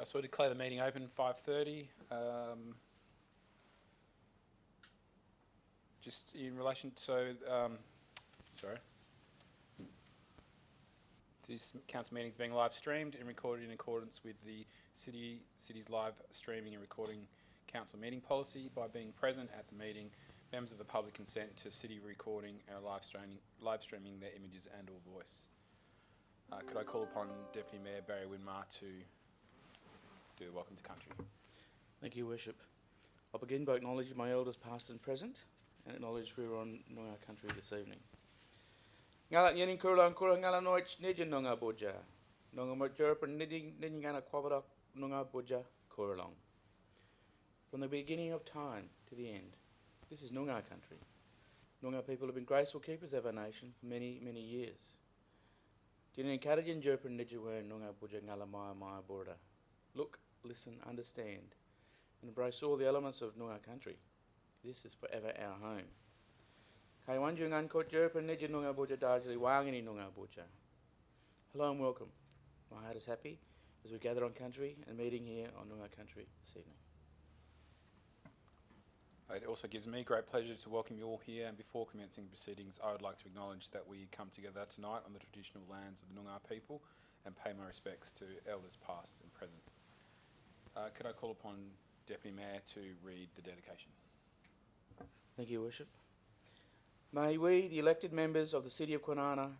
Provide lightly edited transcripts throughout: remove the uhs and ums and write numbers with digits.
So I declare the meeting open 5:30. Just in relation, sorry. This council meeting is being live streamed and recorded in accordance with the city's live streaming and recording council meeting policy. By being present at the meeting, members of the public consent to city recording or live streaming their images and or voice. Could I call upon Deputy Mayor Barry Winmar to do the welcome to country? Thank you, Worship. I'll begin by acknowledging my elders past and present and acknowledge we are on Noongar country this evening. Ngala nyening kurang ngala noich nijin Noongar boja. Noongar majerp niding ngana kwabara Noongar boja kurang. From the beginning of time to the end, this is Noongar country. Noongar people have been graceful keepers of our nation for many, many years. Dinin karajin jerp nijiwen Noongar boja ngala maya border. Look, listen, understand, and embrace all the elements of Noongar country. This is forever our home. Hello and welcome. My heart is happy as we gather on country and meeting here on Noongar country this evening. It also gives me great pleasure to welcome you all here, and before commencing proceedings, I would like to acknowledge that we come together tonight on the traditional lands of the Noongar people and pay my respects to elders past and present. Could I call upon Deputy Mayor to read the dedication? Thank you, Worship. May we, the elected members of the City of Kwinana,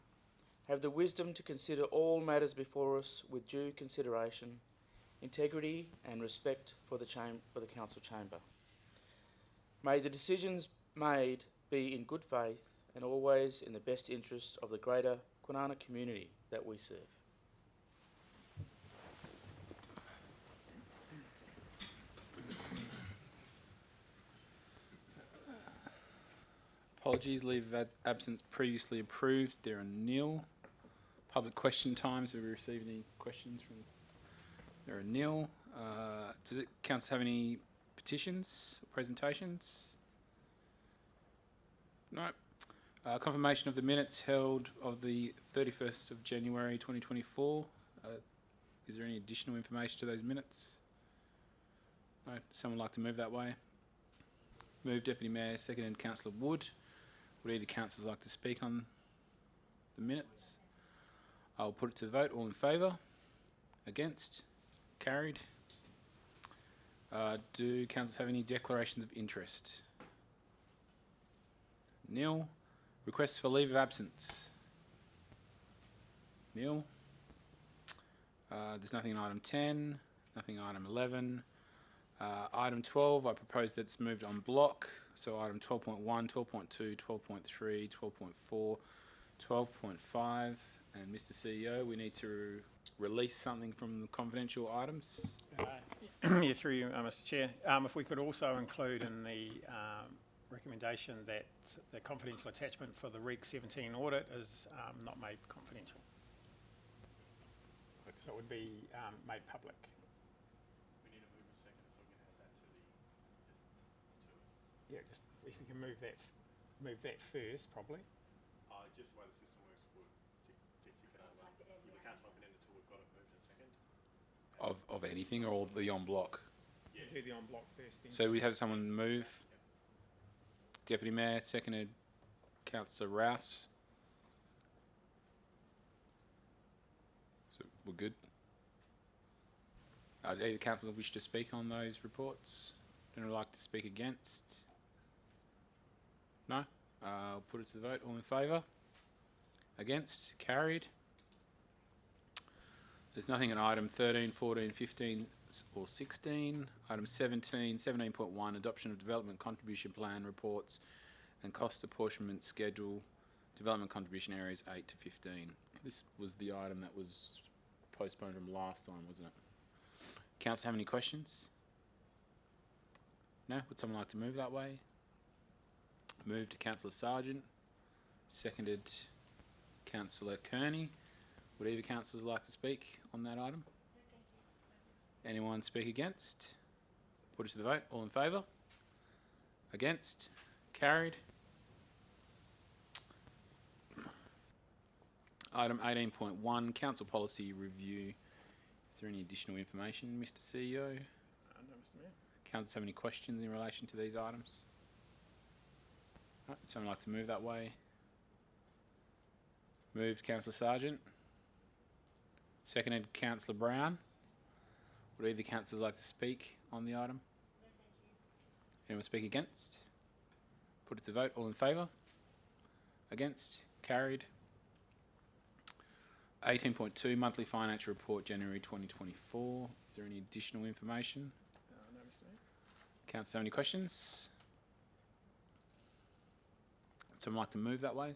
have the wisdom to consider all matters before us with due consideration, integrity and respect for the council chamber. May the decisions made be in good faith and always in the best interest of the greater Kwinana community that we serve. Apologies, leave of absence previously approved. There are nil. Public question times. Have we received any questions from? There are nil. Does it council have any petitions, presentations? No. Confirmation of the minutes held of the 31st of January 2024. Is there any additional information to those minutes? No. Does someone like to move that way? Move, Deputy Mayor. Seconded, Councillor Wood. Would either councillors like to speak on the minutes? I'll put it to the vote. All in favour? Against? Carried. Do councillors have any declarations of interest? Nil. Requests for leave of absence? Nil. There's nothing in item 10, nothing in item 11. Item 12, I propose that it's moved on block. So item 12.1, 12.2, 12.3, 12.4, 12.5, and Mr. CEO, we need to release something from the confidential items. Yeah, through you, Mr. Chair. If we could also include in the recommendation that the confidential attachment for the Reg 17 audit is not made confidential. So it would be made public. Yeah, just if you can move that first, probably. Just the way the system works, we can't type it in until we've got it moved a second. Of anything, or all the en bloc? Yeah. So do the en bloc first. Then. So we have someone move. Yep. Deputy Mayor, seconded Councillor Rouse. So we're good. Do either councillors wish to speak on those reports? Anyone like to speak against? No? I'll put it to the vote. All in favour? Against? Carried. There's nothing in item 13, 14, 15 or 16. Item 17, 17.1, adoption of development contribution plan reports and cost apportionment schedule, development contribution areas 8 to 15. This was the item that was postponed from last time, wasn't it? Council have any questions? No? Would someone like to move that way? Moved to Councillor Sargent, seconded Councillor Kearney. Would either councillors like to speak on that item? Anyone speak against? Put it to the vote. All in favour? Against? Carried. Item 18.1, Council Policy Review. Is there any additional information, Mr. CEO? No, Mr Mayor. Councillors have any questions in relation to these items? Right, someone like to move that way? Moved, Councillor Sargent. Seconded, Councillor Brown. Would either councillors like to speak on the item? Anyone speak against? Put it to vote. All in favour? Against? Carried. 18.2 Monthly Financial Report, January 2024. Is there any additional information? No, Mr Mayor. Councillor, any questions? Someone like to move that way?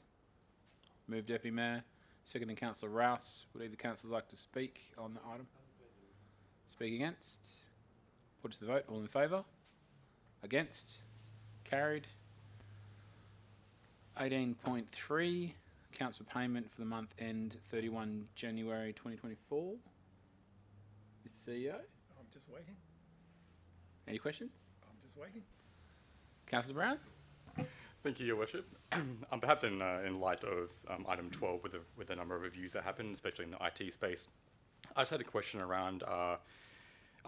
Move, Deputy Mayor. Seconded, Councillor Rouse. Would either councillors like to speak on the item? Speak against? Put it to the vote. All in favour? Against? Carried. 18.3 Council payment for the month end 31 January 2024. Mr. CEO, I'm just waiting. any questions? I'm just waiting. Councillor Brown? Thank you, Your Worship. Perhaps in light of item 12 with the number of reviews that happened, especially in the IT space, I just had a question around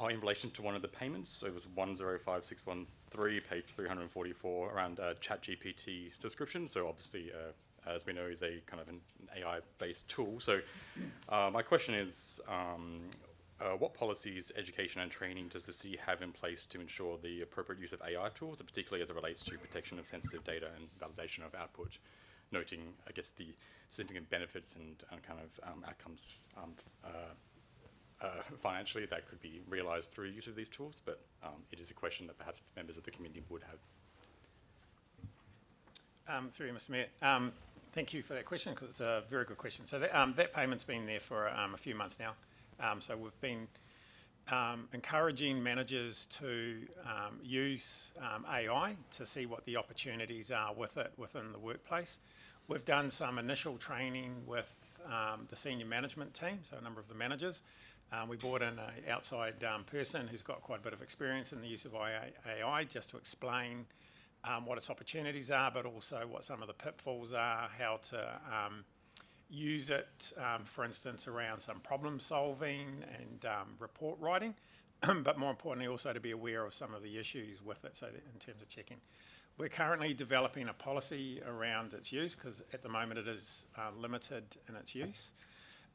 in relation to one of the payments. So it was 105613, page 344, around ChatGPT subscription. So obviously, as we know, is a kind of an AI-based tool. So my question is, what policies, education and training does the city have in place to ensure the appropriate use of AI tools, and particularly as it relates to protection of sensitive data and validation of output, noting, I guess, the significant benefits and kind of outcomes financially that could be realised through use of these tools, but it is a question that perhaps members of the committee would have. Through you, Mr Mayor. Thank you for that question, because it's a very good question. So that payment's been there for a few months now. So we've been encouraging managers to use AI to see what the opportunities are with it within the workplace. We've done some initial training with the senior management team, so a number of the managers. We brought in an outside person who's got quite a bit of experience in the use of AI just to explain what its opportunities are, but also what some of the pitfalls are, how to use it, for instance, around some problem solving and report writing, but more importantly also to be aware of some of the issues with it, so that in terms of checking. We're currently developing a policy around its use, because at the moment it is limited in its use.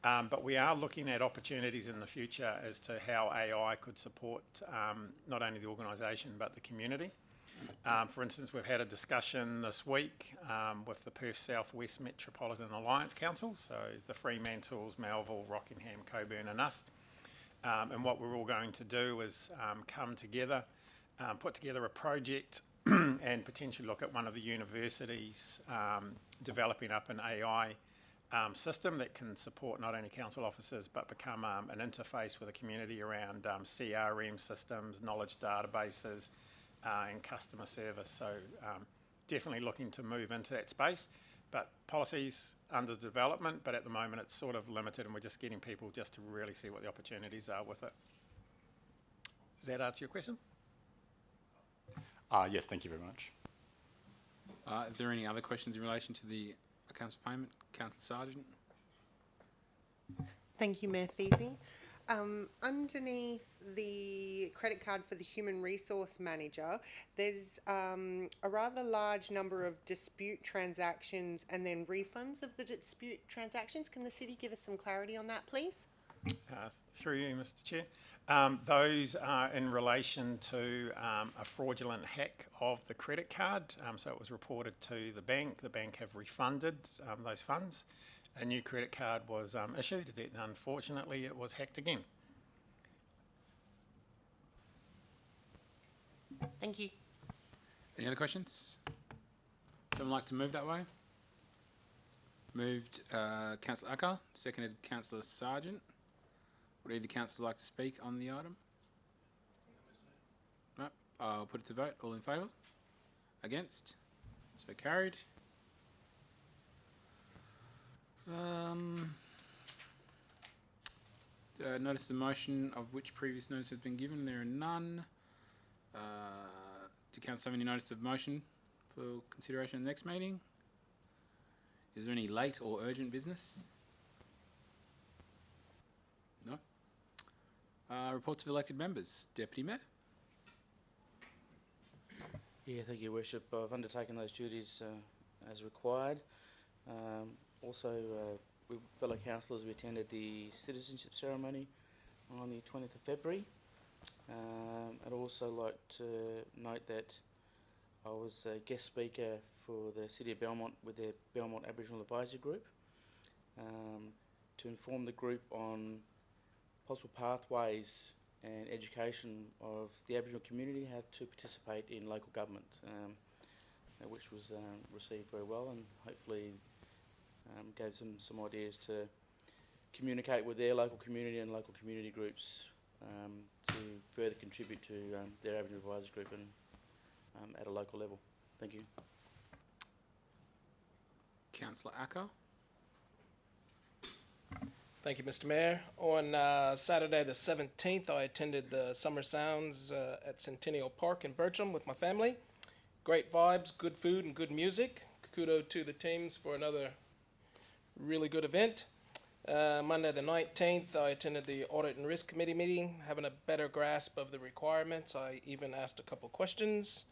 But we are looking at opportunities in the future as to how AI could support not only the organisation but the community. For instance, we've had a discussion this week with the Perth South West Metropolitan Alliance Council, so the Fremantles, Melville, Rockingham, Coburn and us. And what we're all going to do is come together, put together a project and potentially look at one of the universities developing up an AI system that can support not only council officers but become an interface with the community around CRM systems, knowledge databases, and customer service. So definitely looking to move into that space, but policies under development, but at the moment it's sort of limited and we're just getting people just to really see what the opportunities are with it. Does that answer your question? Yes, thank you very much. Are there any other questions in relation to the council payment? Councillor Sargent? Thank you, Mayor Feasy. Underneath the credit card for the human resource manager, there's a rather large number of dispute transactions and then refunds of the dispute transactions. Can the city give us some clarity on that, please? Through you, Mr Chair. Those are in relation to a fraudulent hack of the credit card. So it was reported to the bank. The bank have refunded those funds. A new credit card was issued, then unfortunately it was hacked again. Thank you. Any other questions? Someone like to move that way? Moved Councillor Acker, seconded Councillor Sargent. Would either councillor like to speak on the item? No. I'll put it to vote. All in favour? Against? So carried. Notice of motion of which previous notice has been given. There are none. Do council have any notice of motion for consideration in the next meeting? Is there any late or urgent business? No. Reports of elected members. Deputy Mayor. Yeah, thank you, Your Worship. I've undertaken those duties as required. Also, with fellow councillors, we attended the citizenship ceremony on the 20th of February. I'd also like to note that I was a guest speaker for the City of Belmont with their Belmont Aboriginal Advisory Group to inform the group on possible pathways and education of the Aboriginal community, how to participate in local government, which was received very well, and hopefully gave them some ideas to communicate with their local community and local community groups to further contribute to their Aboriginal Advisory Group and at a local level. Thank you. Councillor Acker. Thank you, Mr. Mayor. On Saturday the 17th, I attended the Summer Sounds at Centennial Park in Bertram with my family. Great vibes, good food, and good music. Kudos to the teams for another really good event. Monday the 19th, I attended the Audit and Risk Committee meeting, having a better grasp of the requirements. I even asked a couple questions.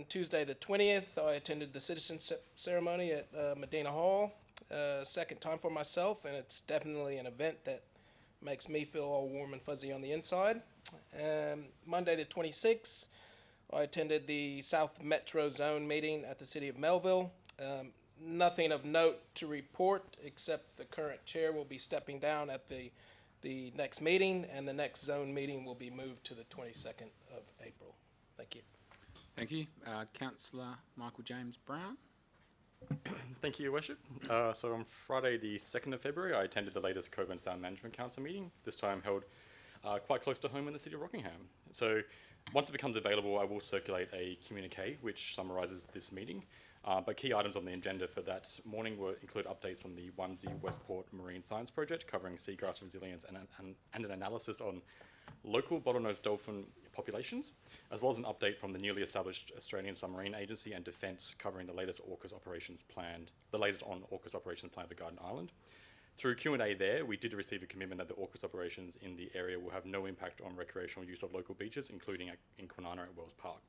Tuesday the 20th, I attended the citizenship ceremony at Medina Hall. Second time for myself, and it's definitely an event that makes me feel all warm and fuzzy on the inside. Monday the 26th, I attended the South Metro Zone meeting at the City of Melville. Nothing of note to report, except the current chair will be stepping down at the next meeting, and the next zone meeting will be moved to the 22nd of April. Thank you. Thank you. Councillor Michael James Brown. Thank you, Your Worship. So on Friday the 2nd of February, I attended the latest Coburn Sound Management Council meeting, this time held quite close to home in the City of Rockingham. So once it becomes available, I will circulate a communique which summarises this meeting. But key items on the agenda for that morning include updates on the Wamsey Westport Marine Science Project, covering seagrass resilience and an analysis on local bottlenose dolphin populations, as well as an update from the newly established Australian Submarine Agency and Defence, covering the latest AUKUS operations planned, the latest on AUKUS operations plan for Garden Island. Through Q&A there, we did receive a commitment that the AUKUS operations in the area will have no impact on recreational use of local beaches, including in Kwinana at Wells Park.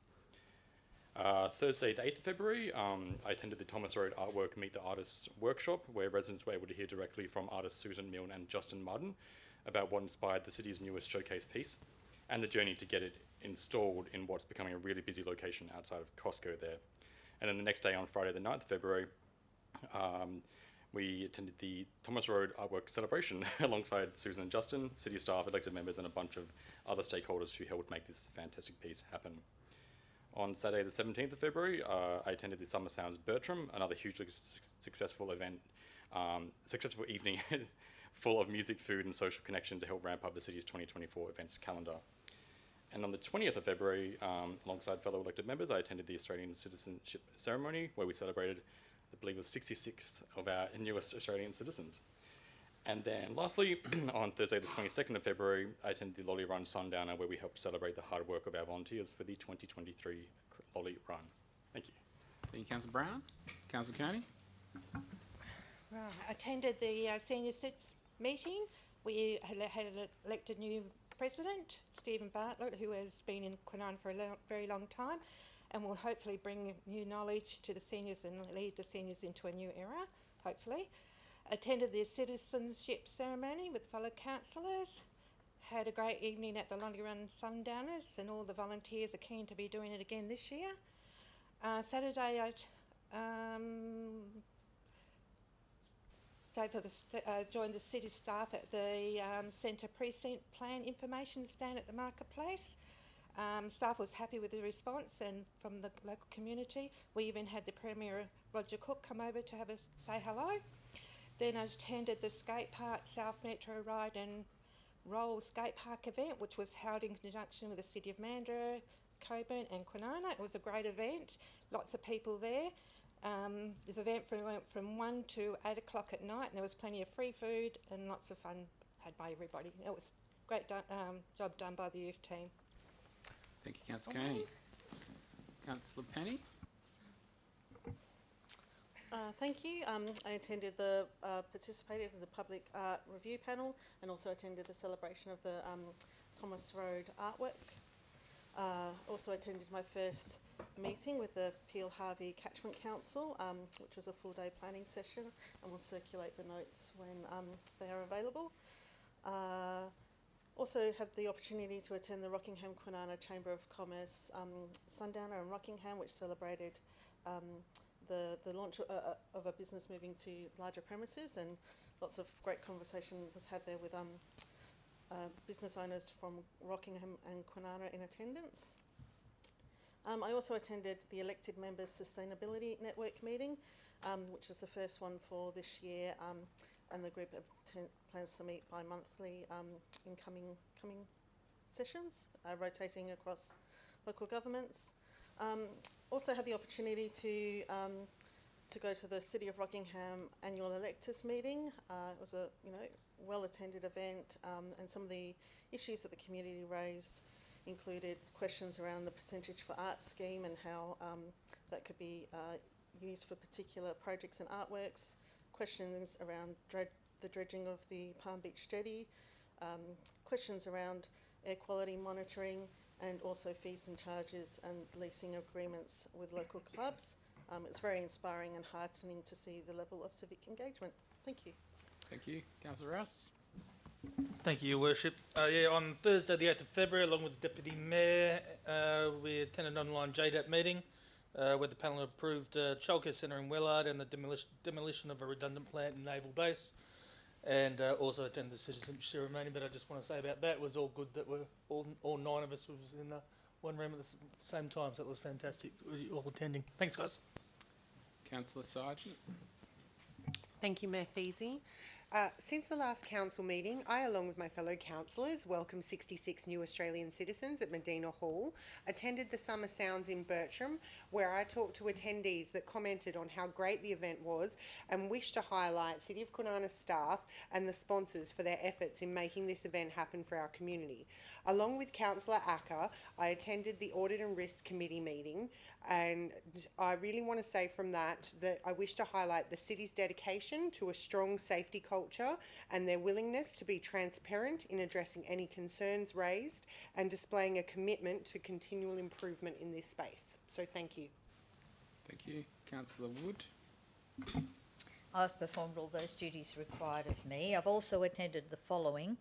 Thursday, the 8th of February, I attended the Thomas Road Artwork Meet the Artists workshop, where residents were able to hear directly from artists Susan Milne and Justin Martin about what inspired the city's newest showcase piece and the journey to get it installed in what's becoming a really busy location outside of Costco there. And then the next day, on Friday the 9th of February, we attended the Thomas Road Artwork celebration alongside Susan and Justin, city staff, elected members, and a bunch of other stakeholders who helped make this fantastic piece happen. On Saturday the 17th of February, I attended the Summer Sounds Bertram, another hugely successful event, successful evening full of music, food, and social connection to help ramp up the city's 2024 events calendar. And on the 20th of February, alongside fellow elected members, I attended the Australian citizenship ceremony, where we celebrated, I believe it was 66 of our newest Australian citizens. And then lastly, on Thursday the 22nd of February, I attended the Lolly Run Sundowner, where we helped celebrate the hard work of our volunteers for the 2023 Lolly Run. Thank you. Thank you, Councillor Brown. Councillor Kearney. Right. I attended the senior cits meeting. We had elected new president, Stephen Bartlett, who has been in Kwinana for a very long time, and will hopefully bring new knowledge to the seniors and lead the seniors into a new era, hopefully. Attended the citizenship ceremony with fellow councillors. Had a great evening at the Lolly Run Sundowners, and all the volunteers are keen to be doing it again this year. Saturday, I joined the city staff at the Centre Precinct Plan Information Stand at the Marketplace. Staff was happy with the response and from the local community. We even had the Premier Roger Cook come over to have us say hello. Then I attended the Skate Park South Metro Ride and Roll Skate Park event, which was held in conjunction with the City of Mandurah, Coburn and Kwinana. It was a great event, lots of people there. The event went from 1 to 8 o'clock at night, and there was plenty of free food and lots of fun had by everybody. It was a great job done by the youth team. Thank you, Councillor Kearney. Councillor Penny. Thank you. I participated in the public art review panel and also attended the celebration of the Thomas Road artwork. Also attended my first meeting with the Peel Harvey Catchment Council, which was a full day planning session, and we'll circulate the notes when they are available. Also had the opportunity to attend the Rockingham Kwinana Chamber of Commerce Sundowner in Rockingham, which celebrated the launch of a business moving to larger premises, and lots of great conversation was had there with business owners from Rockingham and Kwinana in attendance. I also attended the Elected Members Sustainability Network meeting, which is the first one for this year, and the group plans to meet bi-monthly in coming sessions, rotating across local governments. Also had the opportunity to go to the City of Rockingham annual electors meeting. It was a well-attended event, and some of the issues that the community raised included questions around the percentage for arts scheme and how that could be used for particular projects and artworks, questions around the dredging of the Palm Beach jetty, questions around air quality monitoring, and also fees and charges and leasing agreements with local clubs. It's very inspiring and heartening to see the level of civic engagement. Thank you. Thank you. Councillor Rouse. Thank you, Your Worship. On Thursday, the 8th of February, along with the Deputy Mayor, we attended an online JDAP meeting where the panel approved a childcare centre in Wellard and the demolition of a redundant plant in Naval Base, and also attended the citizenship ceremony. But I just want to say about that, it was all good that all 9 of us was in the one room at the same time, so it was fantastic, all attending. Thanks, guys. Councillor Sargent. Thank you, Mayor Feasey. Since the last council meeting, I, along with my fellow councillors, welcomed 66 new Australian citizens at Medina Hall, attended the Summer Sounds in Bertram, where I talked to attendees that commented on how great the event was and wished to highlight City of Kwinana staff and the sponsors for their efforts in making this event happen for our community. Along with Councillor Acker, I attended the Audit and Risk Committee meeting, and I really want to say from that I wish to highlight the city's dedication to a strong safety culture and their willingness to be transparent in addressing any concerns raised and displaying a commitment to continual improvement in this space. So thank you. Thank you. Councillor Wood. I've performed all those duties required of me. I've also attended the following: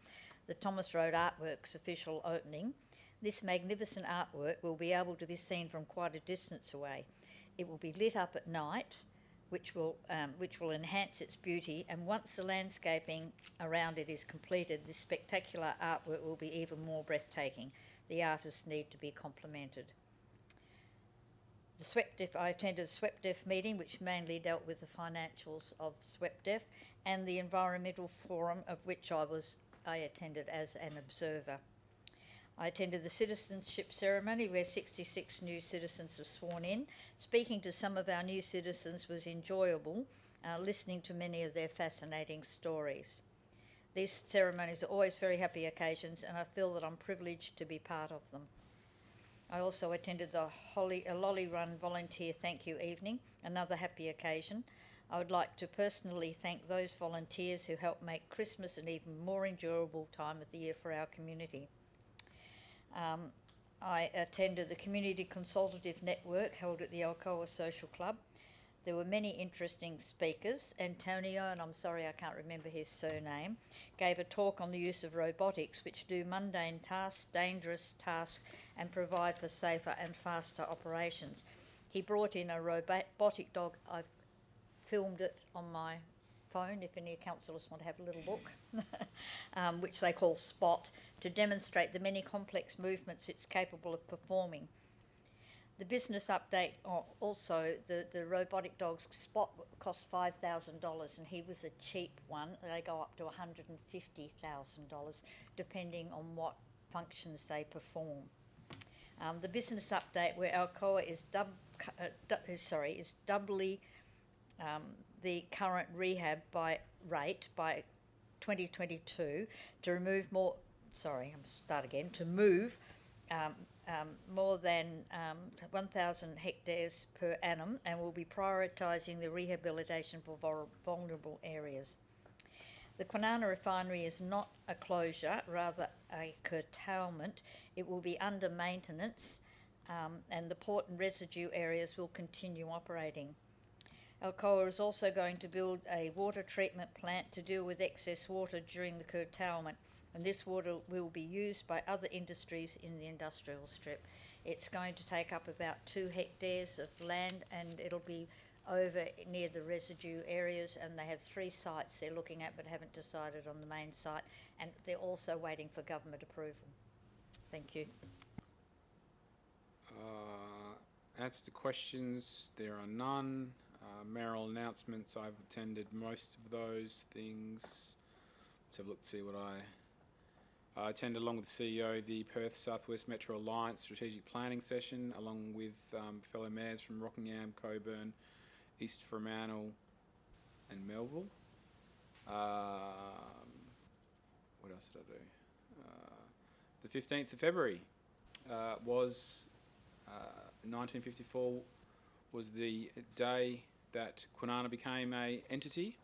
the Thomas Road Artworks official opening. This magnificent artwork will be able to be seen from quite a distance away. It will be lit up at night, which will enhance its beauty, and once the landscaping around it is completed, this spectacular artwork will be even more breathtaking. The artists need to be complimented. The SWEPDEF, I attended the SWEPDEF meeting, which mainly dealt with the financials of SWEPDEF, and the environmental forum, of which I attended as an observer. I attended the citizenship ceremony where 66 new citizens were sworn in. Speaking to some of our new citizens was enjoyable, listening to many of their fascinating stories. These ceremonies are always very happy occasions, and I feel that I'm privileged to be part of them. I also attended the Lolly Run Volunteer Thank You evening, another happy occasion. I would like to personally thank those volunteers who helped make Christmas an even more enjoyable time of the year for our community. I attended the Community Consultative Network held at the Alcoa Social Club. There were many interesting speakers. Antonio, and I'm sorry I can't remember his surname, gave a talk on the use of robotics, which do mundane tasks, dangerous tasks, and provide for safer and faster operations. He brought in a robotic dog. I've filmed it on my phone if any councillors want to have a little look, which they call Spot, to demonstrate the many complex movements it's capable of performing. The business update, also the robotic dog's Spot cost $5,000, and he was a cheap one. They go up to $150,000 depending on what functions they perform. The business update, where Alcoa is doubly the current rehab rate by 2022 to move more than 1,000 hectares per annum, and will be prioritising the rehabilitation for vulnerable areas. The Kwinana refinery is not a closure, rather a curtailment. It will be under maintenance, and the port and residue areas will continue operating. Alcoa is also going to build a water treatment plant to deal with excess water during the curtailment, and this water will be used by other industries in the industrial strip. It's going to take up about 2 hectares of land, and it'll be over near the residue areas, and they have 3 sites they're looking at but haven't decided on the main site, and they're also waiting for government approval. Thank you. Answer to questions, there are none. Mayoral announcements, I've attended most of those things. Let's have a look to see what I attended, along with the CEO, the Perth Southwest Metro Alliance strategic planning session, along with fellow mayors from Rockingham, Coburn, East Fremantle and Melville. What else did I do? The 15th of February was 1954 was the day that Kwinana became a entity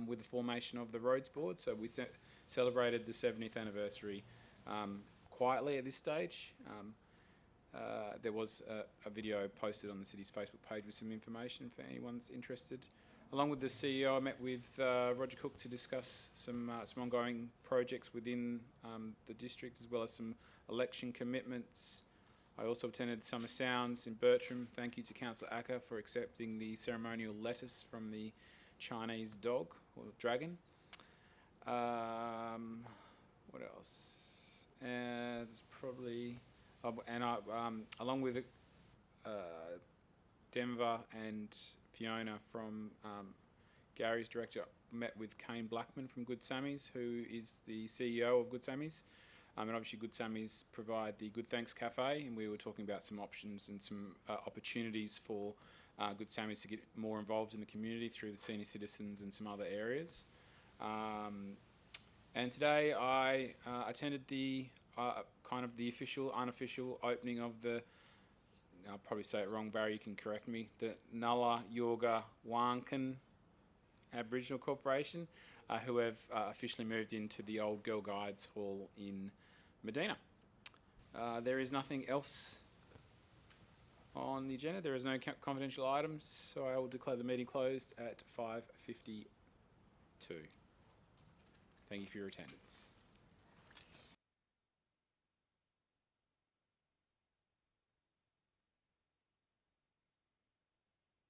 with the formation of the Roads Board. So we celebrated the 70th anniversary quietly at this stage. There was a video posted on the city's Facebook page with some information for anyone that's interested. Along with the CEO, I met with Roger Cook to discuss some ongoing projects within the district, as well as some election commitments. I also attended Summer Sounds in Bertram. Thank you to Councillor Acker for accepting the ceremonial lettuce from the Chinese dog or dragon. What else? There's probably, along with Denver and Fiona from Gary's director, met with Kane Blackman from Good Sammy's, who is the CEO of Good Sammy's. And obviously Good Sammy's provide the Good Thanks Cafe, and we were talking about some options and some opportunities for Good Sammy's to get more involved in the community through the senior citizens and some other areas. And today I attended the kind of the official, unofficial opening of the, I'll probably say it wrong, Barry, you can correct me, the Nulla Yorga Wankan Aboriginal Corporation, who have officially moved into the old Girl Guides Hall in Medina. There is nothing else on the agenda. There is no confidential items, so I will declare the meeting closed at 5:52. Thank you for your attendance.